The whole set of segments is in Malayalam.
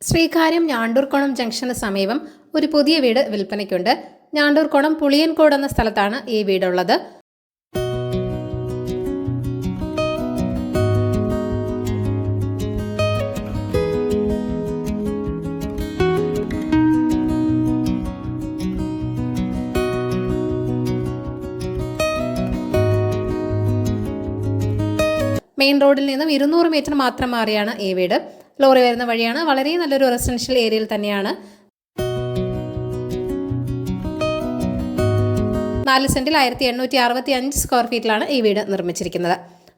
ശ്രീകാര്യം ഞാണ്ടൂർക്കോണം ജംഗ്ഷന് സമീപം ഒരു പുതിയ വീട് വിൽപ്പനയ്ക്കുണ്ട്. ഞാണ്ടൂർക്കോണം പുളിയൻകോട് എന്ന സ്ഥലത്താണ് ഈ വീടുള്ളത്. മെയിൻ റോഡിൽ നിന്നും 200 മീറ്റർ മാത്രം മാറിയാണ് ഈ വീട്. ലോറി വരുന്ന വഴിയാണ്. വളരെ നല്ലൊരു റെസിഡൻഷ്യൽ ഏരിയയിൽ തന്നെയാണ്. 4 സെന്റിൽ 1865 സ്ക്വയർ ഫീറ്റിലാണ് ഈ വീട് നിർമ്മിച്ചിരിക്കുന്നത്.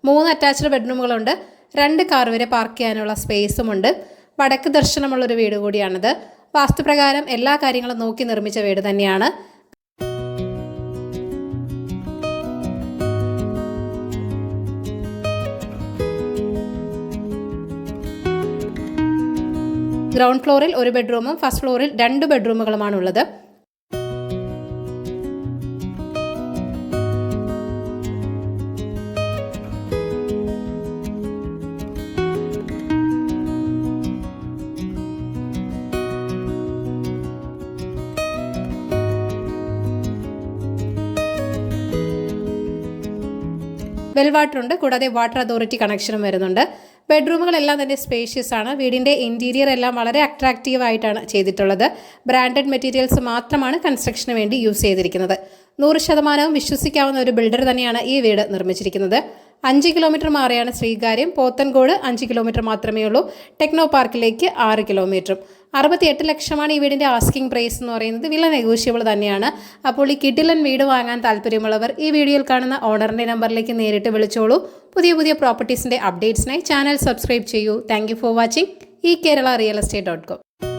3 അറ്റാച്ച്ഡ് ബെഡ്റൂമുകളുണ്ട്. 2 കാർ വരെ പാർക്ക് ചെയ്യാനുള്ള സ്പേസുമുണ്ട്. വടക്ക് ദർശനമുള്ളൊരു വീട് കൂടിയാണിത്. വാസ്തുപ്രകാരം എല്ലാ കാര്യങ്ങളും നോക്കി നിർമ്മിച്ച വീട് തന്നെയാണ്. ഗ്രൗണ്ട് ഫ്ലോറിൽ 1 ബെഡ്റൂമും ഫസ്റ്റ് ഫ്ലോറിൽ 2 ബെഡ്റൂമുകളുമാണുള്ളത്. വെൽ വാട്ടർ ഉണ്ട്. കൂടാതെ വാട്ടർ അതോറിറ്റി കണക്ഷനും വരുന്നുണ്ട്. ബെഡ്റൂമുകളെല്ലാം തന്നെ സ്പേഷ്യസ് ആണ്. വീടിൻ്റെ ഇൻറ്റീരിയർ എല്ലാം വളരെ അട്രാക്റ്റീവ് ആയിട്ടാണ് ചെയ്തിട്ടുള്ളത്. ബ്രാൻഡഡ് മെറ്റീരിയൽസ് മാത്രമാണ് കൺസ്ട്രക്ഷന് വേണ്ടി യൂസ് ചെയ്തിരിക്കുന്നത്. 100% വിശ്വസിക്കാവുന്ന ഒരു ബിൽഡർ തന്നെയാണ് ഈ വീട് നിർമ്മിച്ചിരിക്കുന്നത്. 5 കിലോമീറ്റർ മാറിയാണ് ശ്രീകാര്യം. പോത്തൻകോട് 5 കിലോമീറ്റർ മാത്രമേ ഉള്ളൂ. ടെക്നോ പാർക്കിലേക്ക് 6 കിലോമീറ്ററും. 68 ലക്ഷമാണ് ഈ വീടിൻ്റെ ആസ്കിംഗ് പ്രൈസ് എന്ന് പറയുന്നത്. വില നെഗോഷ്യബിൾ തന്നെയാണ്. അപ്പോൾ ഈ കിടിലൻ വീട് വാങ്ങാൻ താല്പര്യമുള്ളവർ ഈ വീഡിയോയിൽ കാണുന്ന ഓണറിൻ്റെ നമ്പറിലേക്ക് നേരിട്ട് വിളിച്ചോളൂ. പുതിയ പ്രോപ്പർട്ടീസിൻ്റെ അപ്ഡേറ്റ്സിനായി ചാനൽ സബ്സ്ക്രൈബ് ചെയ്യൂ. Thank you for watching. eKerala Real Estate.com.